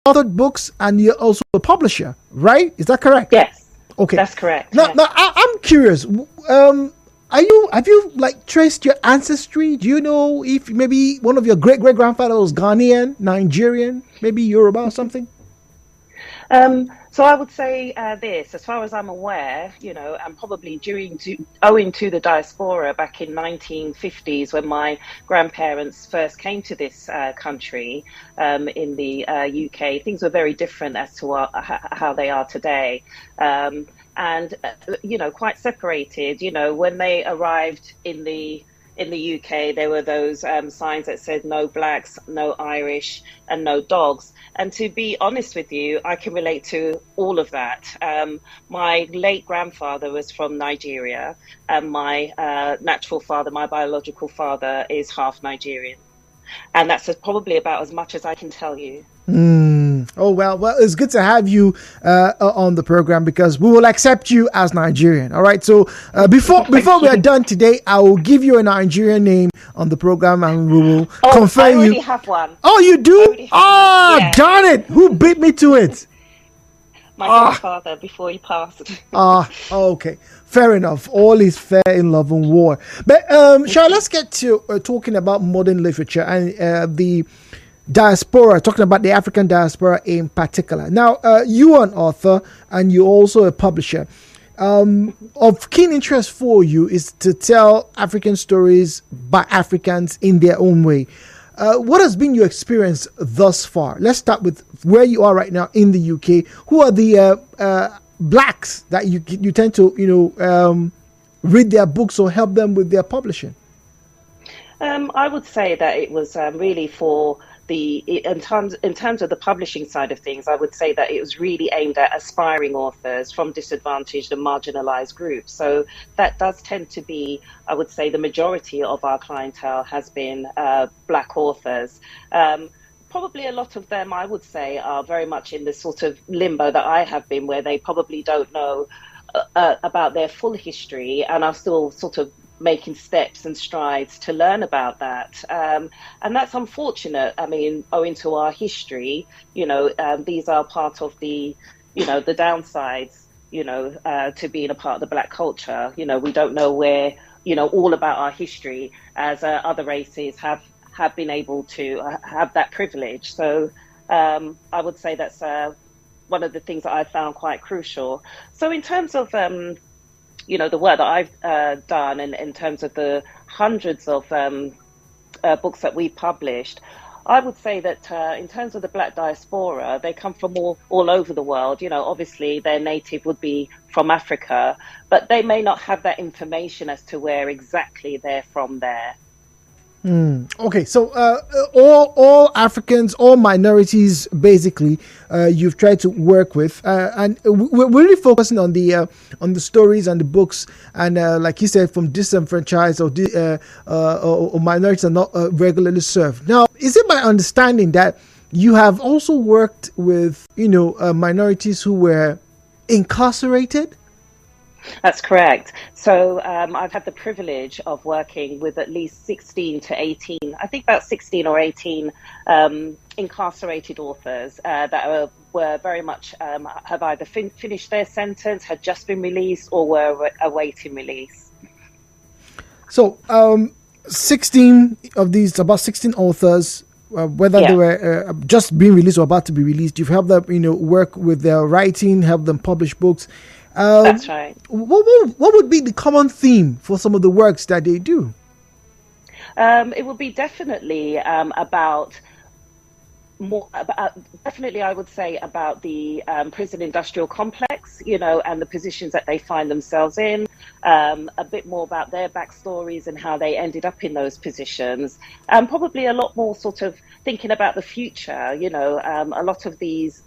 authored books and you're also a publisher, right? Is that correct? Yes. Okay. That's correct. Now, Yes. now I'm curious. Have you like traced your ancestry? Do you know if maybe one of your great grandfather was Ghanaian, Nigerian, maybe Yoruba or something? So I would say this, as far as I'm aware, and probably owing to the diaspora back in 1950s when my grandparents first came to this country in the UK, things were very different as to how they are today. And quite separated. When they arrived in the UK, there were those signs that said no blacks, no Irish, and no dogs. And to be honest with you, I can relate to all of that. My late grandfather was from Nigeria, and my natural father, my biological father, is half Nigerian. And that's probably about as much as I can tell you. Oh, well, it's good to have you on the program because we will accept you as Nigerian. All right. So before we are done today, I will give you a Nigerian name on the program and we will confirm you. I already have one. Oh, you do? Yeah. Darn it. Who beat me to it? My grandfather before he passed. Okay. Fair enough. All is fair in love and war. But Shai, let's get to talking about modern literature and the diaspora, talking about the African diaspora in particular. Now, you are an author and you're also a publisher. Of keen interest for you is to tell African stories by Africans in their own way. What has been your experience thus far? Let's start with where you are right now in the UK. Who are the blacks that you tend to read their books or help them with their publishing? I would say that it was really for in terms of the publishing side of things, I would say that it was really aimed at aspiring authors from disadvantaged and marginalized groups. So that does tend to be, I would say, the majority of our clientele has been black authors. Probably a lot of them, I would say, are very much in the sort of limbo that I have been, where they probably don't know about their full history and are still sort of making steps and strides to learn about that. And that's unfortunate. I mean, owing to our history, these are part of the downsides, to being a part of the black culture. We don't know where, all about our history as other races have been able to have that privilege. So I would say that's one of the things that I found quite crucial. So in terms of the work that I've done, and in terms of the hundreds of books that we published, I would say that in terms of the black diaspora, they come from all over the world. Obviously their native would be from Africa, but they may not have that information as to where exactly they're from there. Okay, so all Africans, all minorities, basically, you've tried to work with, and we're really focusing on the stories and the books, and like you said, from disenfranchised or minorities are not regularly served. Now, is it my understanding that you have also worked with minorities who were incarcerated? That's correct. So I've had the privilege of working with at least 16 to 18, I think about 16 or 18 incarcerated authors that were very much have either finished their sentence, had just been released, or were awaiting release. So 16 of these, about 16 authors, whether they were just being released or about to be released, you've helped them work with their writing, help them publish books. That's right. What would be the common theme for some of the works that they do? It would be definitely definitely I would say about the prison industrial complex, and the positions that they find themselves in, a bit more about their backstories and how they ended up in those positions, and probably a lot more sort of thinking about the future. A lot of these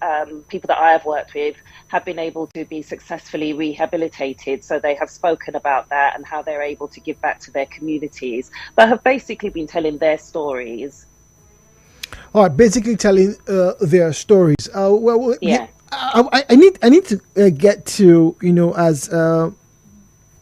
people that I have worked with have been able to be successfully rehabilitated, so they have spoken about that and how they're able to give back to their communities, but have basically been telling their stories. All right, basically telling their stories. I need to get to as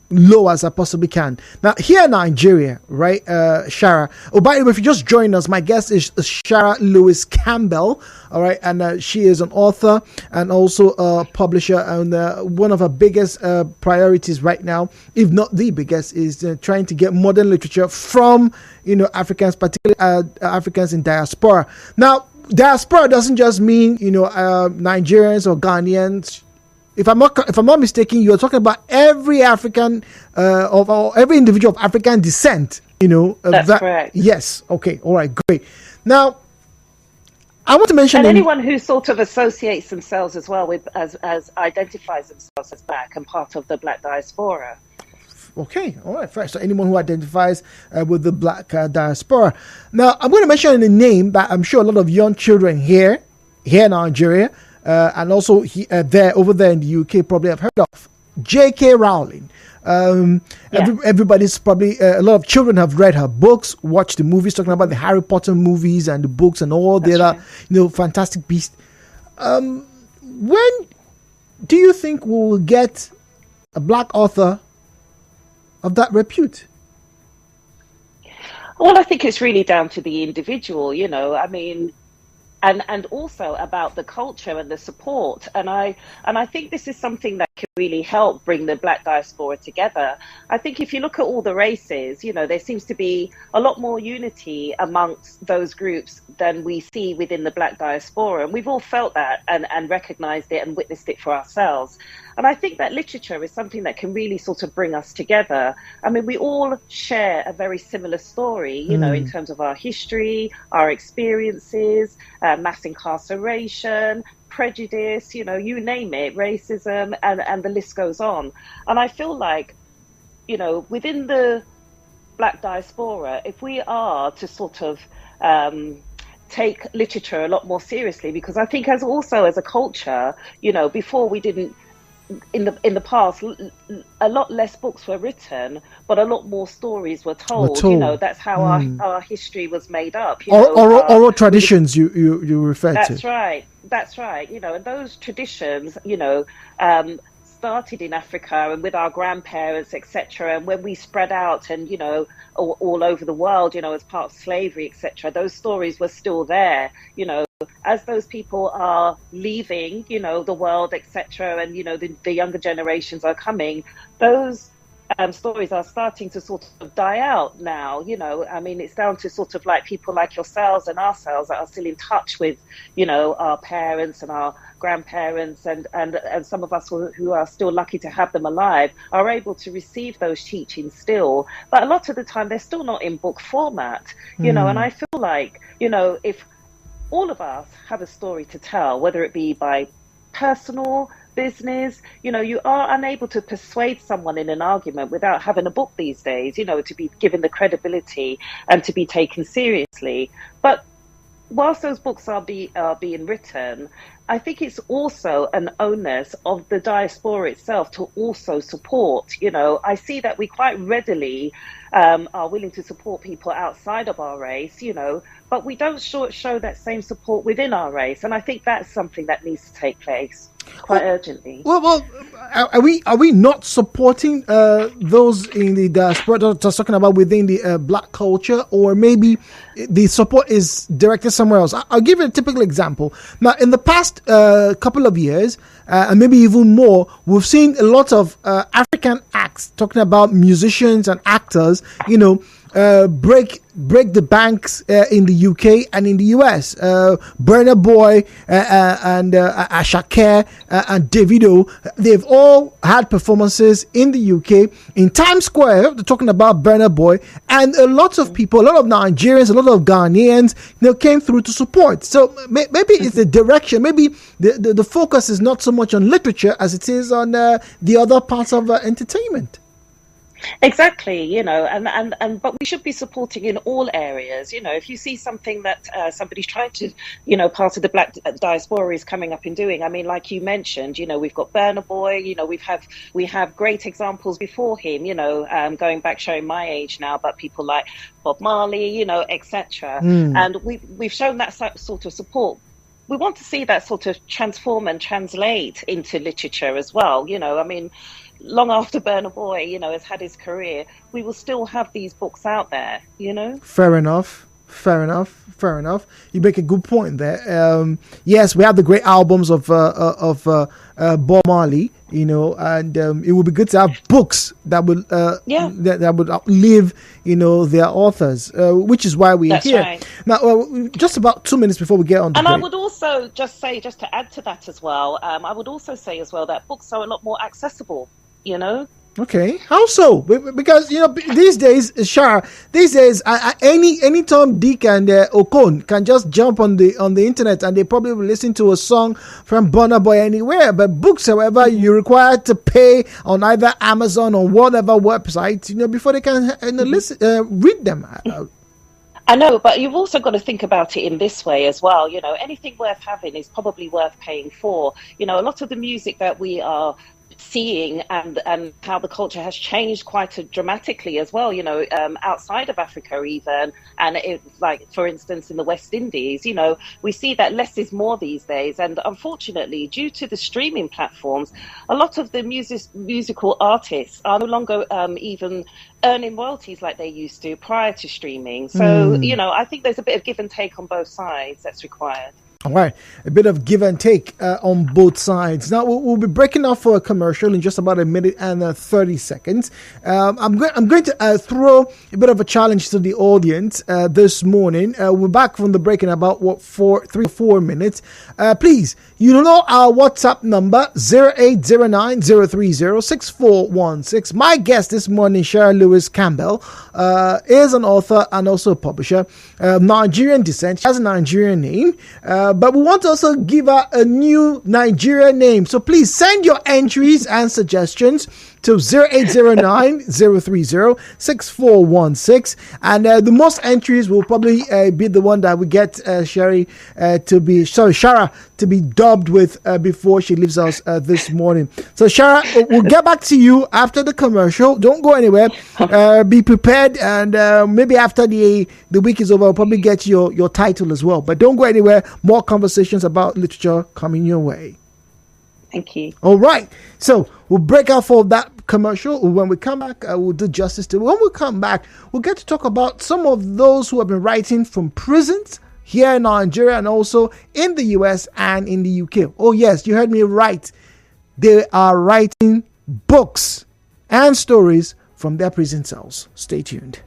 low as I possibly can. Now, here in Nigeria, right, Shara. Oh, by the way, if you just joined us, my guest is Shara Lewis Campbell. All right, and she is an author and also a publisher. And one of her biggest priorities right now, if not the biggest, is trying to get modern literature from Africans, particularly Africans in diaspora. Now, diaspora doesn't just mean Nigerians or Ghanaians. If I'm not mistaken, you're talking about every African or every individual of African descent. That's correct. Yes. Okay. All right. Great. Now, I want to mention anyone who sort of associates themselves as well with as identifies themselves as Black and part of the Black diaspora. Okay, all right, fair. So anyone who identifies with the Black diaspora. Now, I'm going to mention a name that I'm sure a lot of young children here in Nigeria, and also over there in the UK probably have heard of. J.K. Rowling. Everybody's probably, a lot of children have read her books, watched the movies, talking about the Harry Potter movies and the books and all the other, fantastic beasts. When do you think we'll get a Black author of that repute? Well, I think it's really down to the individual, I mean, and also about the culture and the support. And I think this is something that can really help bring the Black diaspora together. I think if you look at all the races, there seems to be a lot more unity amongst those groups than we see within the Black diaspora. And we've all felt that and recognized it and witnessed it for ourselves. And I think that literature is something that can really sort of bring us together. I mean, we all share a very similar story, in terms of our history, our experiences, mass incarceration, prejudice, you name it, racism, and the list goes on. And I feel like, within the Black diaspora, if we are to sort of take literature a lot more seriously, because I think as a culture, before we didn't, in the past, a lot less books were written, but a lot more stories were told. That's how our history was made up. Oral traditions you refer to. That's right. And those traditions, started in Africa and with our grandparents, etc. And when we spread out and, all over the world, as part of slavery, etc., those stories were still there, as those people are leaving, the world, etc., and, the younger generations are coming, those stories are starting to sort of die out now. I mean, it's down to sort of like people like yourselves and ourselves that are still in touch with, our parents and our grandparents and some of us who are still lucky to have them alive are able to receive those teachings still. But a lot of the time, they're still not in book format, and I feel like, if all of us have a story to tell, whether it be by personal, business, you are unable to persuade someone in an argument without having a book these days, to be given the credibility and to be taken seriously. But whilst those books are being written, I think it's also an onus of the diaspora itself to also support. I see that we quite readily are willing to support people outside of our race, but we don't show that same support within our race. And I think that's something that needs to take place quite urgently. Well, are we not supporting those in the diaspora? Just talking about within the Black culture, or maybe the support is directed somewhere else. I'll give you a typical example. Now, in the past couple of years, and maybe even more, we've seen a lot of African acts talking about musicians and actors, break the banks in the UK and in the US. Burna Boy and Asake and Davido, they've all had performances in the UK in Times Square. They're talking about Burna Boy, and a lot of people, a lot of Nigerians, a lot of Ghanaians, came through to support. So maybe it's the direction. Maybe the focus is not so much on literature as it is on the other parts of entertainment. Exactly, but we should be supporting in all areas. If you see something that somebody's trying to, part of the Black diaspora is coming up and doing. I mean, like you mentioned, we've got Burna Boy. We have great examples before him. Going back, showing my age now, but people like Bob Marley, etc. And we've shown that sort of support. We want to see that sort of transform and translate into literature as well. I mean, long after Burna Boy, has had his career, we will still have these books out there, Fair enough. Fair enough. Fair enough. You make a good point there. Yes, we have the great albums of Bob Marley, and it would be good to have books that would Yeah, that would outlive, their authors, which is why we're that's here. right. Now, just about 2 minutes before we get on the And I break. would also just say, just to add to that as well, I would also say as well that books are a lot more accessible, you know? Okay, how so? Because these days, Shara, these days, anytime Dick and Okon can just jump on the internet and they probably will listen to a song from Burna Boy anywhere. But books, however, you're required to pay on either Amazon or whatever website, before they can listen, read them. I know, but you've also got to think about it in this way as well. Anything worth having is probably worth paying for. A lot of the music that we are seeing and how the culture has changed quite dramatically as well, outside of Africa even. And it, like, for instance, in the West Indies, we see that less is more these days. And unfortunately, due to the streaming platforms, a lot of the musical artists are no longer even earning royalties like they used to prior to streaming. So, I think there's a bit of give and take on both sides that's required. All right, a bit of give and take on both sides. Now we'll be breaking off for a commercial in just about a minute and 30 seconds. I'm going to throw a bit of a challenge to the audience this morning. We're back from the break in about 3 or 4 minutes. Please, our WhatsApp number 0809-030-6416. My guest this morning, Shara Lewis Campbell, is an author and also a publisher, Nigerian descent. She has a Nigerian name. But we want to also give her a new Nigerian name. So please send your entries and suggestions to 0809-030-6416. And the most entries will probably be the one that we get Shara to be dubbed with before she leaves us this morning. So Shara, we'll get back to you after the commercial. Don't go anywhere. Be prepared, and maybe after the week is over, I'll probably get your title as well. But don't go anywhere. More conversations about literature coming your way. Thank you. All right. So we'll break out for that commercial. When we come back, we'll do justice to it. When we come back, we'll get to talk about some of those who have been writing from prisons here in Nigeria and also in the US and in the UK. Oh, yes, you heard me right. They are writing books and stories from their prison cells. Stay tuned.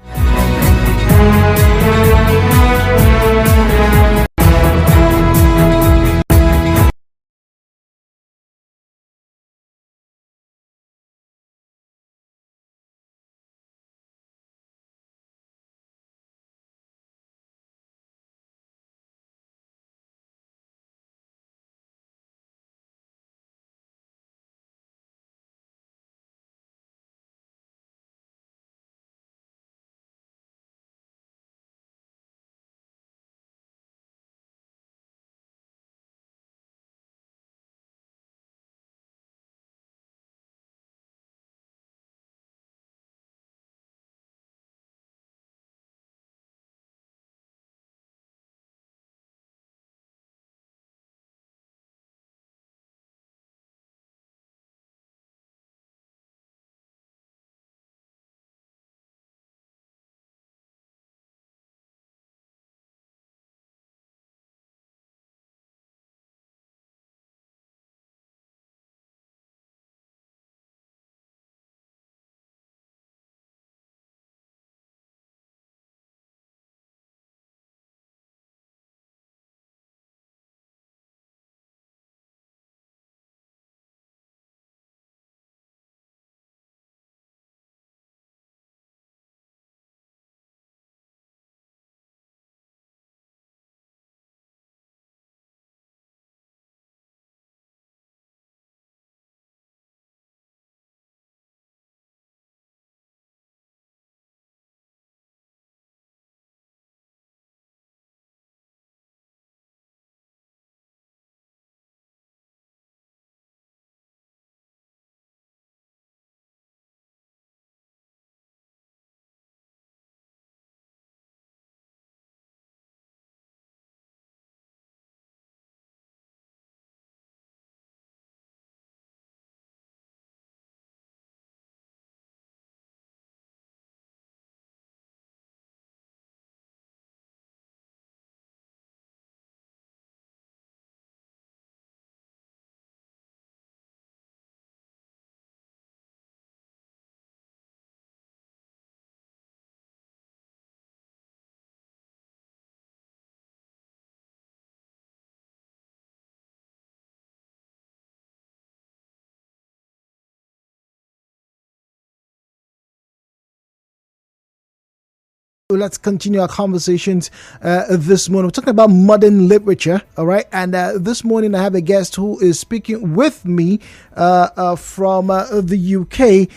let's continue our conversations this morning. We're talking about modern literature, all right? And this morning I have a guest who is speaking with me from the UK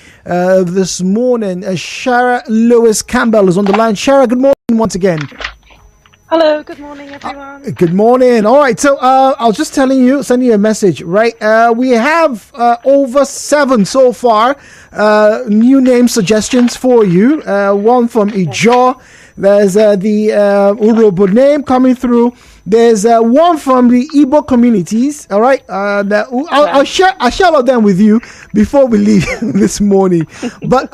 this morning. Shara Lewis Campbell is on the line. Shara, good morning once again. Hello, good morning, everyone. Good morning. All right, so I was just sending you a message, right? We have over 7 so far new name suggestions for you. One from Ijaw. There's the Urobo name coming through. There's one from the Igbo communities. All right, I'll share all of them with you before we leave this morning. But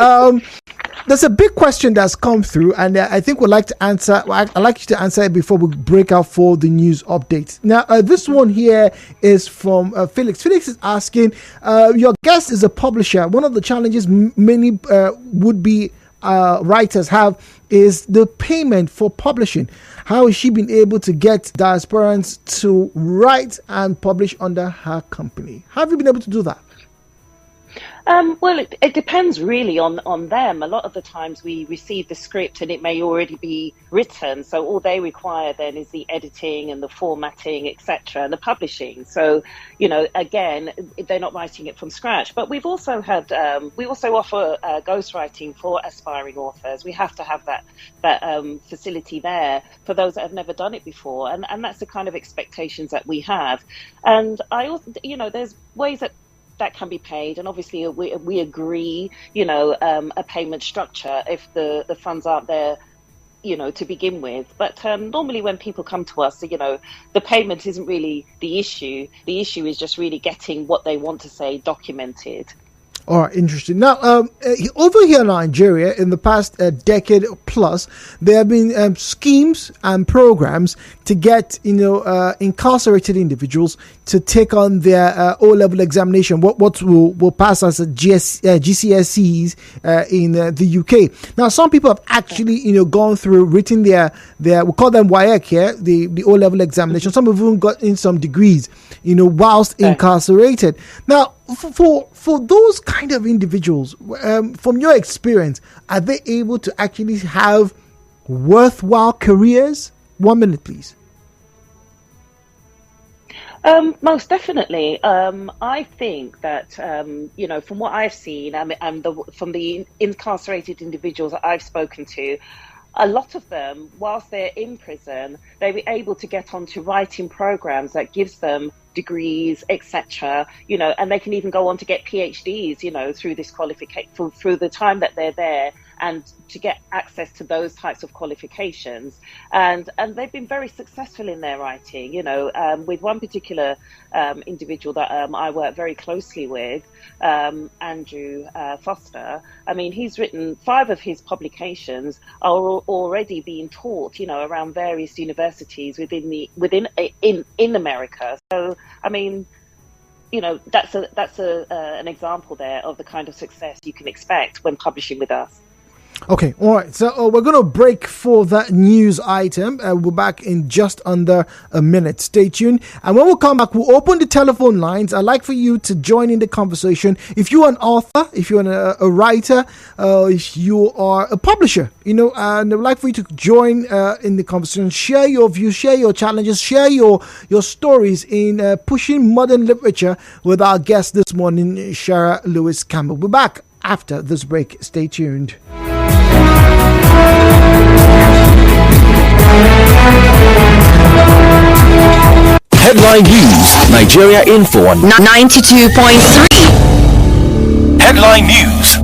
there's a big question that's come through, and I think we'd like to answer. I'd like you to answer it before we break out for the news updates. Now, this one here is from Felix. Felix is asking, your guest is a publisher. One of the challenges many would-be writers have is the payment for publishing. How has she been able to get diasporans to write and publish under her company? How have you been able to do that? Well, it depends really on them. A lot of the times we receive the script and it may already be written. So all they require then is the editing and the formatting, etc., and the publishing. So, again, they're not writing it from scratch. But we've also had, we also offer ghostwriting for aspiring authors. We have to have that facility there for those that have never done it before. And that's the kind of expectations that we have. And I also, there's ways that can be paid, and obviously we agree, a payment structure if the funds aren't there, to begin with. But normally when people come to us, the payment isn't really the issue. The issue is just really getting what they want to say documented. All right, interesting. Now, over here in Nigeria, in the past decade plus, there have been schemes and programs to get, incarcerated individuals to take on their O-level examination, what will pass as a GCSEs in the UK. Now, some people have actually, gone through, written their we call them WAEC here, the O-level examination. Some have even gotten some degrees, whilst incarcerated. Now, for those kind of individuals, from your experience, are they able to actually have worthwhile careers? 1 minute, please. Most definitely. I think that, from what I've seen and from the incarcerated individuals that I've spoken to, a lot of them, whilst they're in prison, they were able to get onto writing programs that gives them degrees, etc. And they can even go on to get PhDs, through this qualification, through the time that they're there, and to get access to those types of qualifications. And they've been very successful in their writing, with one particular individual that I work very closely with, Andrew Foster. I mean, he's written 5 of his publications are already being taught, around various universities within America. So, I mean, that's an example there of the kind of success you can expect when publishing with us. Okay, all right. So we're going to break for that news item. We're back in just under a minute. Stay tuned. And when we come back, we'll open the telephone lines. I'd like for you to join in the conversation. If you're an author, if you're a writer, if you are a publisher, and I'd like for you to join in the conversation. Share your views, share your challenges, share your stories in pushing modern literature with our guest this morning, Shara Lewis Campbell. We're back after this break. Stay tuned. Headline News, Nigeria Info on 92.3. Headline News.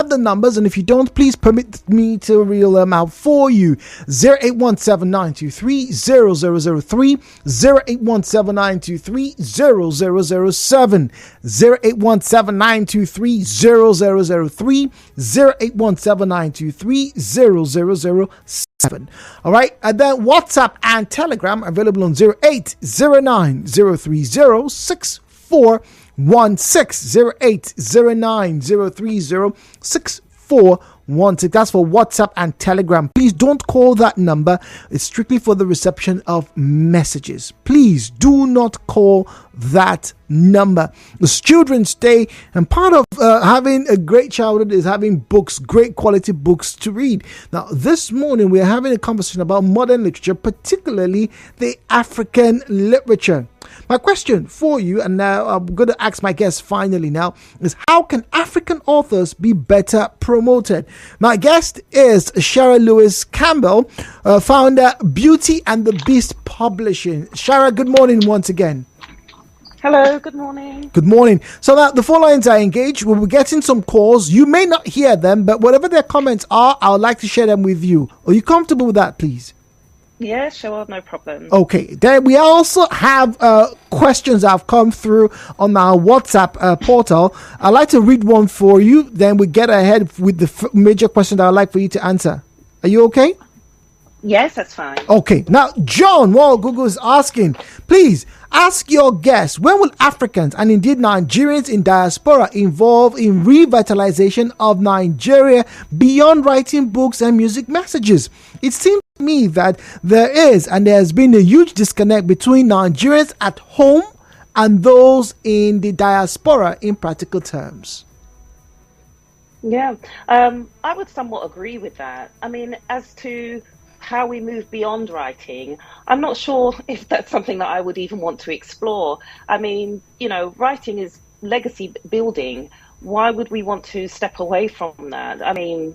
the numbers, and if you don't, please permit me to reel them out for you. 08179230003, 08179230007, 08179230003, 08179230007. All right, and then WhatsApp and Telegram available on 08090306416, 08090306416. That's for WhatsApp and Telegram. Please don't call that number. It's strictly for the reception of messages. Please do not call that number. It's Children's Day, and part of having a great childhood is having books, great quality books to read. Now, this morning we are having a conversation about modern literature, particularly the African literature. My question for you, and now I'm going to ask my guest finally now, is how can African authors be better promoted? My guest is Shara Lewis Campbell, founder, Beauty and the Beast Publishing. Shara, good morning once again. Hello, good morning. Good morning. So now the phone lines are engaged. We'll be getting some calls. You may not hear them, but whatever their comments are, I would like to share them with you. Are you comfortable with that, please? Yeah, sure, no problem. Okay, then we also have questions that have come through on our WhatsApp portal. I'd like to read one for you, then we get ahead with the major question that I'd like for you to answer. Are you okay? Yes, that's fine. Okay, now John, while Google is asking, please ask your guests, when will Africans and indeed Nigerians in diaspora involve in revitalization of Nigeria beyond writing books and music messages? It seems to me that there has been a huge disconnect between Nigerians at home and those in the diaspora in practical terms. Yeah, I would somewhat agree with that. I mean, as to how we move beyond writing, I'm not sure if that's something that I would even want to explore. I mean, you know, writing is legacy building. Why would we want to step away from that? I mean,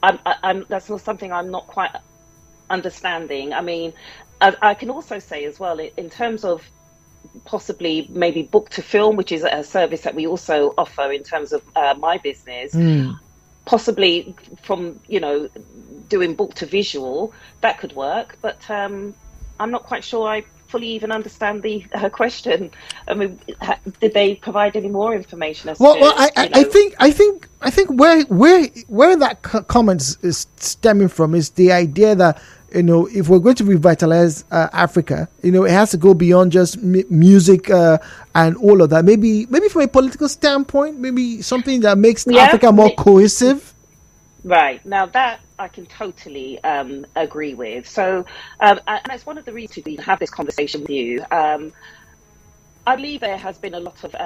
I'm that's not something I'm not quite understanding. I mean, I can also say as well, in terms of possibly maybe book to film, which is a service that we also offer in terms of my business, possibly from, you know, doing book to visual, that could work, but I'm not quite sure I fully even understand the question. I mean, did they provide any more information as to? Well, I think where that comment is stemming from is the idea that, you know, if we're going to revitalize Africa, you know, it has to go beyond just music and all of that. Maybe from a political standpoint, maybe something that makes Africa more cohesive. Right. Now that I can totally agree with. So, and it's one of the reasons we have this conversation with you. I believe there has been a lot of,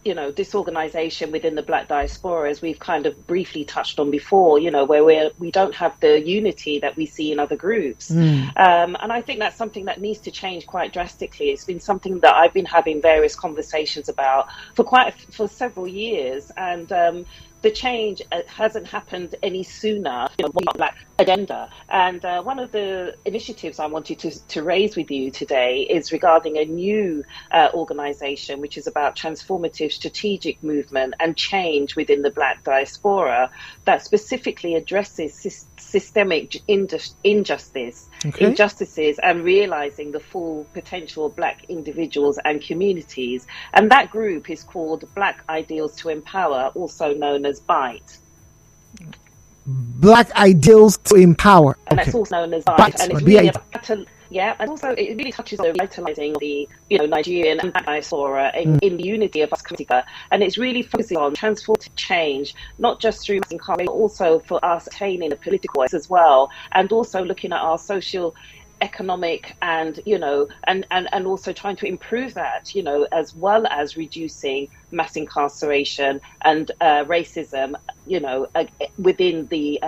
you know, disorganization within the Black diaspora, as we've kind of briefly touched on before, you know, where we don't have the unity that we see in other groups. And I think that's something that needs to change quite drastically. It's been something that I've been having various conversations about for several years. And the change hasn't happened any sooner, you know, Black agenda. And one of the initiatives I wanted to raise with you today is regarding a new organization, which is about transformative strategic movement and change within the Black diaspora that specifically addresses systemic injustices and realizing the full potential of Black individuals and communities. And that group is called Black Ideals to Empower, also known as BITE. Black Ideals to Empower. And that's also known as BITE. And it's really and also it really touches on revitalizing the, you know, Nigerian and Black diaspora in the unity of us country. And it's really focusing on transformative change, not just through mass incarceration, but also for us attaining a political voice as well, and also looking at our social, economic, and, you know, and also trying to improve that, you know, as well as reducing mass incarceration and racism, you know, within the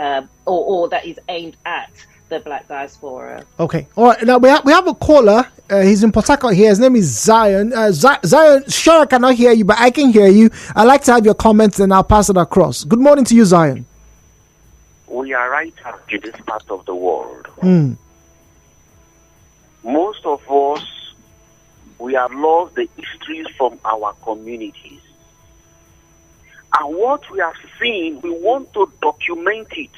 or that is aimed at the Black diaspora. Okay. All right. Now we have a caller. He's in Port Harcourt here. His name is Zion. Zion, sure I cannot hear you, but I can hear you. I'd like to have your comments and I'll pass it across. Good morning to you, Zion. We are right in this part of the world. Most of us, we have lost the histories from our communities. And what we have seen, we want to document it.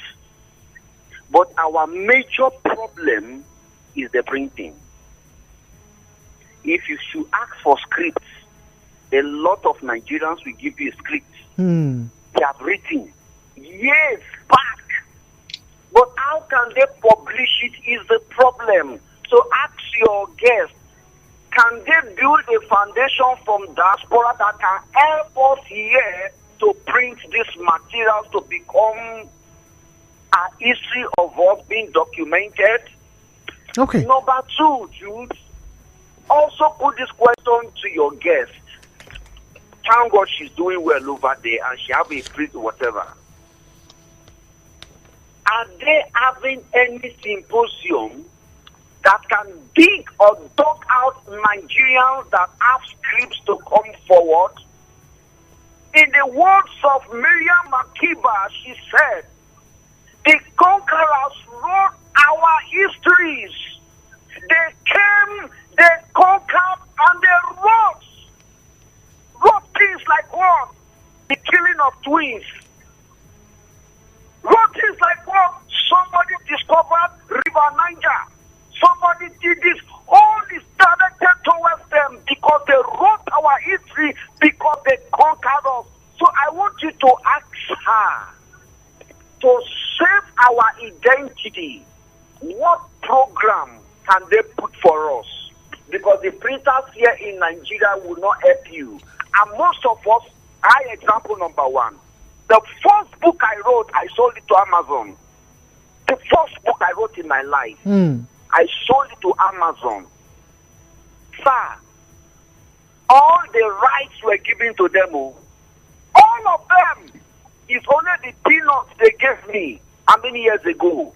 But our major problem is the printing. If you should ask for scripts, a lot of Nigerians will give you scripts. They have written years back. But how can they publish it is the problem. So ask your guests, can they build a foundation from diaspora that can help us here to print these materials to become a history of us being documented? Okay. Number two, Jude, also put this question to your guest. Thank God she's doing well over there and she have a free whatever. Are they having any symposium that can dig or dug out Nigerians that have scripts to come forward? In the words of Miriam Makeba, she said, the conquerors wrote our histories. They came, they conquered, and they wrote. Wrote things like what? The killing of twins. Wrote things like what? Somebody discovered River Niger. Somebody did this. All is directed towards them because they wrote our history, because they conquered us. So I want you to ask her to save our identity. What program can they put for us? Because the printers here in Nigeria will not help you. And most of us, example number one, the first book I wrote, I sold it to Amazon. The first book I wrote in my life, I sold it to Amazon. Sir, all the rights were given to them. All of them is only the peanuts they gave me how many years ago.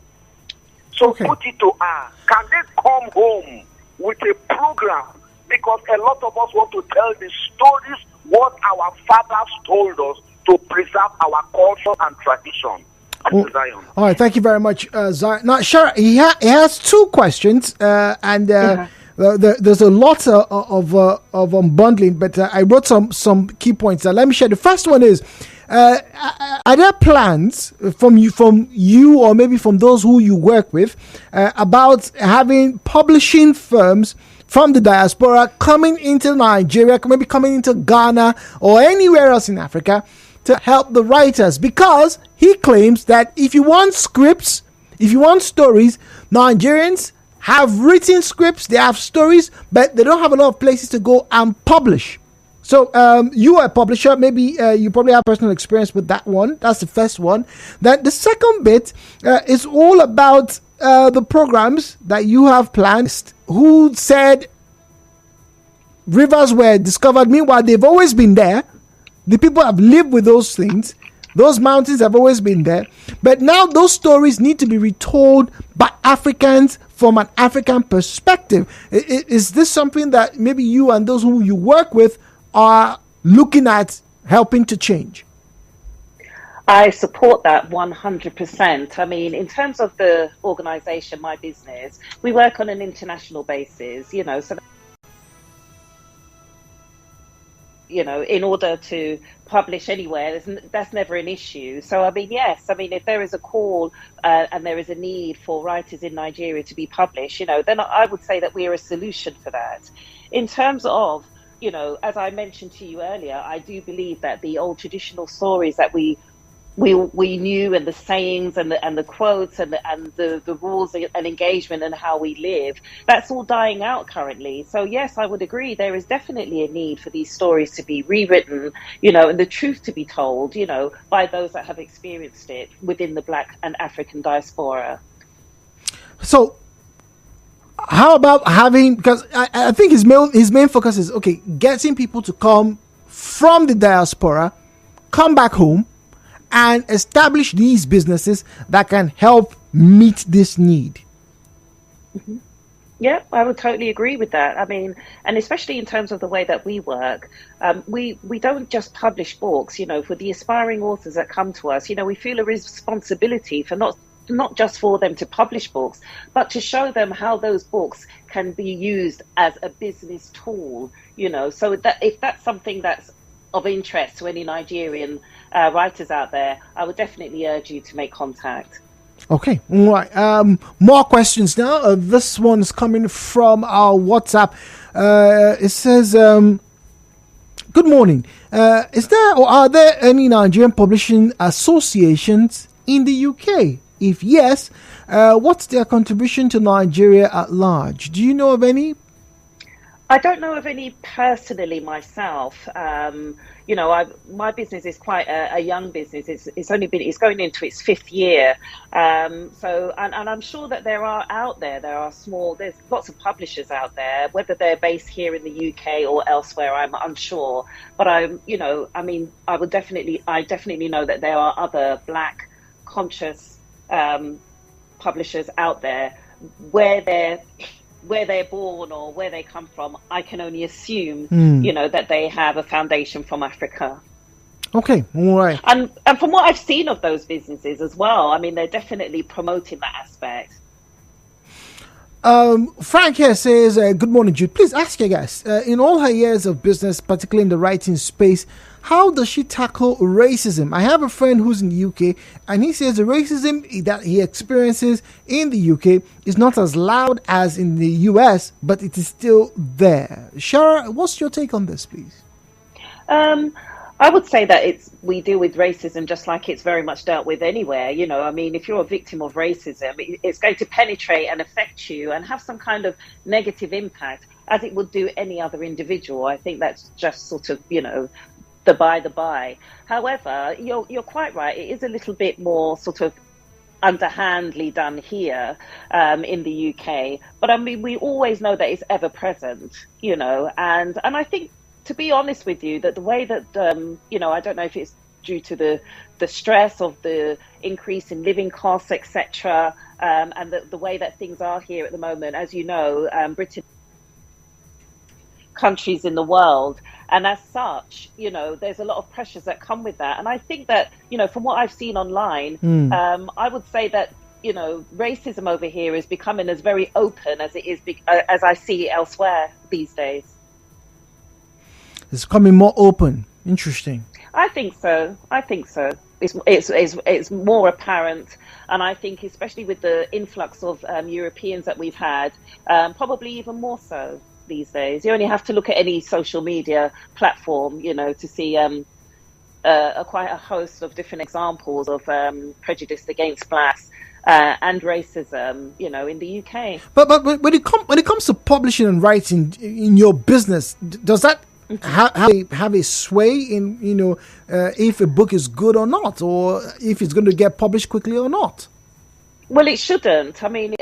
So put it to her. Can they come home with a program? Because a lot of us want to tell the stories what our fathers told us to preserve our culture and tradition. Zion. All right, thank you very much, Zion. Now, sure, he has two questions, and there's a lot of unbundling, but I wrote some key points. Let me share. The first one is, are there plans from you or maybe from those who you work with about having publishing firms from the diaspora coming into Nigeria, maybe coming into Ghana or anywhere else in Africa to help the writers? Because he claims that if you want scripts, if you want stories, Nigerians have written scripts, they have stories, but they don't have a lot of places to go and publish. So you are a publisher, maybe you probably have personal experience with that one. That's the first one. Then the second bit is all about the programs that you have planned. Who said rivers were discovered? Meanwhile, they've always been there. The people have lived with those things. Those mountains have always been there. But now those stories need to be retold by Africans from an African perspective. Is this something that maybe you and those who you work with are looking at helping to change? I support that 100%. I mean, in terms of the organization, my business, we work on an international basis, so in order to publish anywhere, that's never an issue. So, I mean, yes, if there is a call and there is a need for writers in Nigeria to be published, then I would say that we are a solution for that. In terms of, as I mentioned to you earlier, I do believe that the old traditional stories that we knew, and the sayings and the quotes and the rules and engagement and how we live, that's all dying out currently. So yes, I would agree there is definitely a need for these stories to be rewritten, and the truth to be told, by those that have experienced it within the Black and African diaspora. So how about having, because I think his main focus is, getting people to come from the diaspora, come back home, and establish these businesses that can help meet this need. Mm-hmm. Yeah, I would totally agree with that. I mean, and especially in terms of the way that we work, we don't just publish books, for the aspiring authors that come to us, we feel a responsibility for not just for them to publish books, but to show them how those books can be used as a business tool, so that if that's something that's of interest to any Nigerian writers out there, I would definitely urge you to make contact. Okay, all right. More questions now. This one's coming from our WhatsApp. It says, good morning. Is there or are there any Nigerian publishing associations in the UK? If yes, what's their contribution to Nigeria at large? Do you know of any? I don't know of any personally myself. My business is quite a young business. It's going into its 5th year. And I'm sure that there are there's lots of publishers out there, whether they're based here in the UK or elsewhere, I'm unsure. But I definitely know that there are other Black conscious publishers out there. Where they're born or where they come from, I can only assume, that they have a foundation from Africa. Okay, all right. And from what I've seen of those businesses as well, I mean, they're definitely promoting that aspect. Frank here says, good morning, Jude. Please ask your guest, in all her years of business, particularly in the writing space, how does she tackle racism? I have a friend who's in the UK, and he says the racism that he experiences in the UK is not as loud as in the US, but it is still there. Shara, what's your take on this, please? I would say that we deal with racism just like it's very much dealt with anywhere. If you're a victim of racism, it's going to penetrate and affect you and have some kind of negative impact, as it would do any other individual. I think that's just sort of, the by. However, you're quite right. It is a little bit more sort of underhandly done here in the UK. But I mean, we always know that it's ever present, and I think, to be honest with you, that the way that, I don't know if it's due to the stress of the increase in living costs, etc., and the way that things are here at the moment. As you know, Britain, countries in the world, and as such, there's a lot of pressures that come with that. And I think that, from what I've seen online, I would say that, racism over here is becoming as very open as it is, as I see elsewhere these days. It's becoming more open. Interesting. I think so. It's more apparent, and I think especially with the influx of Europeans that we've had, probably even more so these days. You only have to look at any social media platform, to see quite a host of different examples of prejudice against blacks and racism, in the UK. But when it comes to publishing and writing in your business, does that have a sway in if a book is good or not, or if it's going to get published quickly or not? Well, it shouldn't. I mean,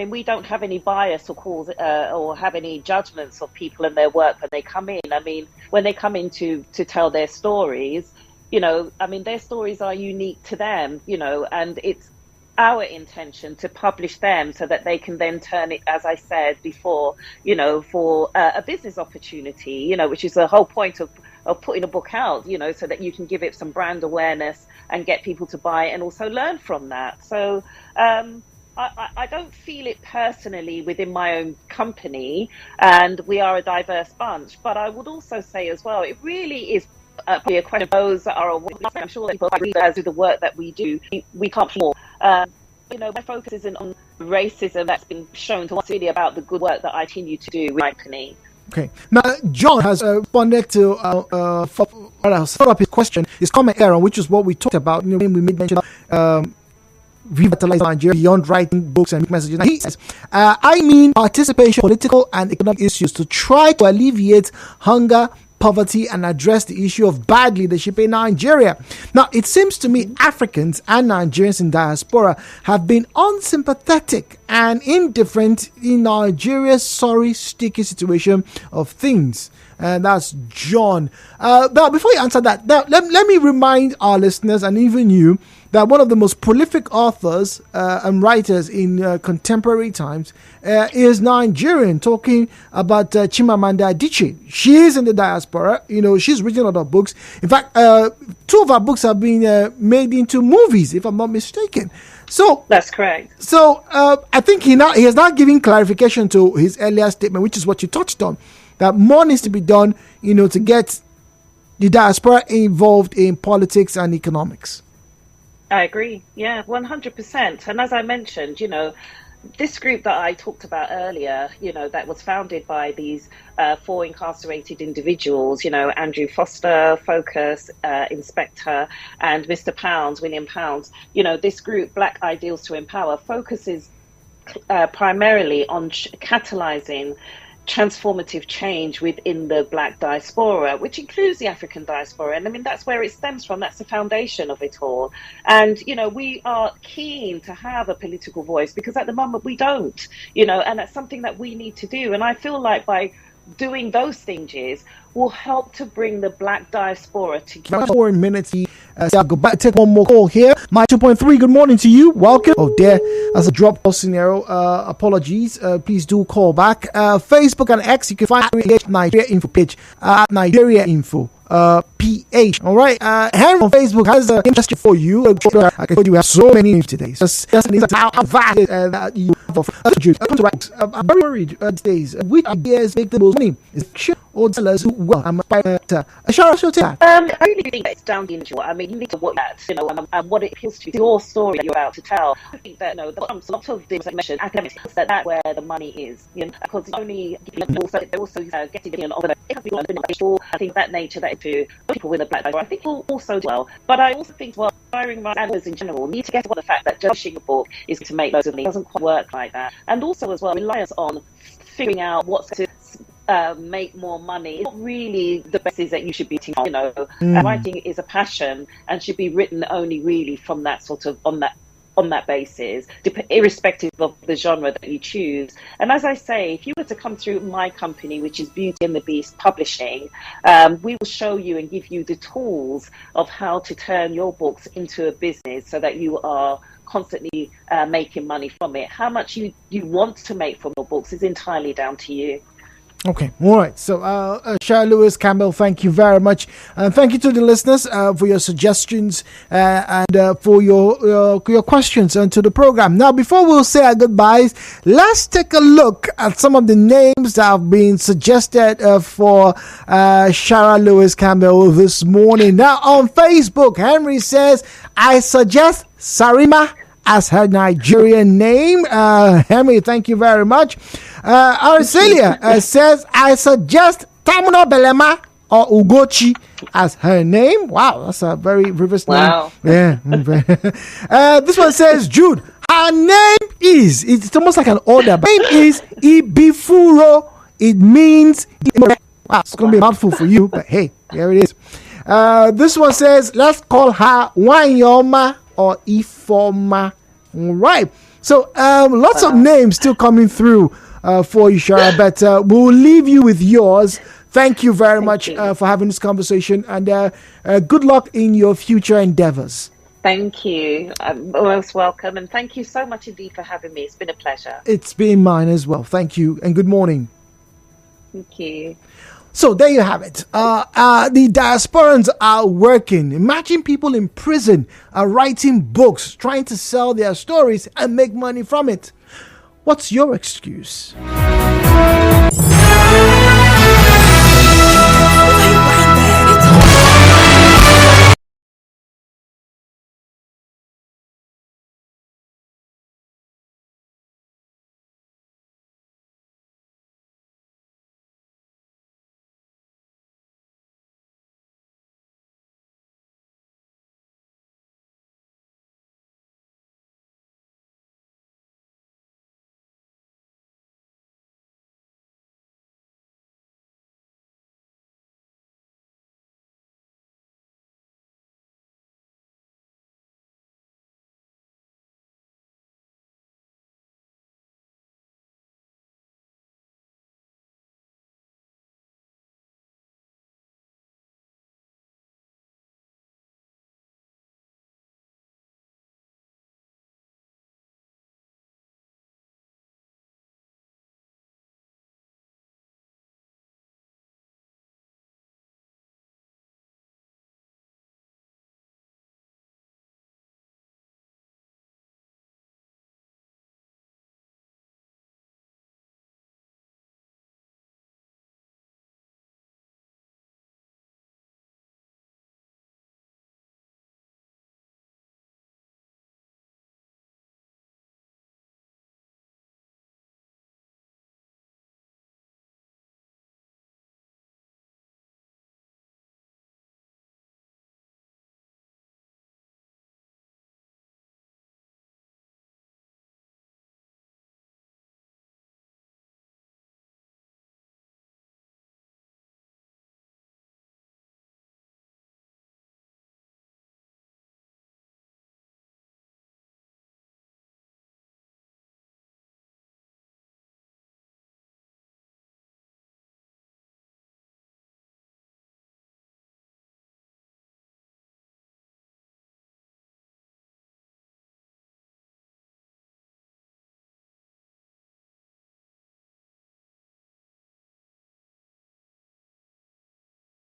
we don't have any bias or calls or have any judgments of people and their work when they come in. I mean, when they come in to tell their stories, their stories are unique to them, and it's our intention to publish them so that they can then turn it, as I said before, for a business opportunity, which is the whole point of putting a book out, so that you can give it some brand awareness and get people to buy it and also learn from that. So I don't feel it personally within my own company, and we are a diverse bunch. But I would also say as well, it really is a question of those that are aware. I'm sure people agree as with the work that we do, we can't more. My focus isn't on racism that's been shown to us, really about the good work that I continue to do with my company. Okay. Now, John has responded to follow up his question, his comment here, which is what we talked about. When we made mention of revitalize Nigeria beyond writing books and messages. And he says, I mean participation, political and economic issues to try to alleviate hunger, poverty, and address the issue of bad leadership in Nigeria. Now, it seems to me Africans and Nigerians in diaspora have been unsympathetic and indifferent in Nigeria's sorry, sticky situation of things. And that's John. Now, before you answer that, let me remind our listeners and even you that one of the most prolific authors and writers in contemporary times is Nigerian, talking about Chimamanda Adichie. She is in the diaspora. She's written a lot of books. In fact, 2 of her books have been made into movies, if I'm not mistaken. So that's correct. So I think he has now given clarification to his earlier statement, which is what you touched on, that more needs to be done, to get the diaspora involved in politics and economics. I agree. Yeah, 100%. And as I mentioned, this group that I talked about earlier, that was founded by these 4 incarcerated individuals, Andrew Foster, Focus, Inspector, and Mr. Pounds, William Pounds. This group, Black Ideals to Empower, focuses primarily on catalyzing transformative change within the Black diaspora, which includes the African diaspora. And I mean, that's where it stems from. That's the foundation of it all. And, we are keen to have a political voice because at the moment we don't, and that's something that we need to do. And I feel like by doing those things will help to bring the Black diaspora together. 4 minutes. I'll go back, take one more call here. My 2.3, good morning to you. Welcome. Oh, there. That's a drop call scenario. Apologies. Please do call back. Facebook and X, you can find Nigeria Info page. Nigeria Info. PH. All right. Henry on Facebook has an interest for you. I can tell you we have so many names today. Just how vast that you have. I'm very worried these days. Which ideas make the most money? Is it or sellers who I'm a better? Shall take that? I really think that it's down the individual. I mean, you need to work that, and what it appeals to, your story that you're about to tell. I think that, a lot of things like mentioned, academics, that's where the money is, because it's only, they're also getting in on I think that nature, that to people with a Black diaspora, I think will also do well. But I also think, aspiring writers in general need to get to the fact that just publishing a book is to make loads of money. It doesn't quite work like that. And also as well, reliance on figuring out what's to make more money. It's not really the basis that you should be teaching. Writing is a passion and should be written only really from that sort of on that basis, irrespective of the genre that you choose. And as I say, if you were to come through my company, which is Beauty and the Beast Publishing, we will show you and give you the tools of how to turn your books into a business so that you are constantly making money from it. How much you want to make from your books is entirely down to you. Okay, all right. So, Shara Lewis Campbell, thank you very much. And thank you to the listeners for your suggestions and for your questions to the program. Now, before we'll say our goodbyes, let's take a look at some of the names that have been suggested for Shara Lewis Campbell this morning. Now, on Facebook, Henry says, I suggest Sarima as her Nigerian name. Henry, thank you very much. Arcelia says, I suggest Tamuno Belema or Ugochi as her name. Wow, that's a very reverse name. Wow. Yeah. This one says, Jude, her name is, it's almost like an order, but her name is Ibifuro. It means, wow, it's going to be a mouthful for you, but hey, here it is. This one says, let's call her Wanyoma or Ifoma. All right. So lots of names still coming through for you, Shara, but we'll leave you with yours. Thank you very much for having this conversation, and good luck in your future endeavors. Thank you. I'm most welcome, and thank you so much indeed for having me. It's been a pleasure. It's been mine as well. Thank you, and good morning. Thank you. So there you have it. The diasporans are working. Imagine people in prison are writing books, trying to sell their stories and make money from it. What's your excuse?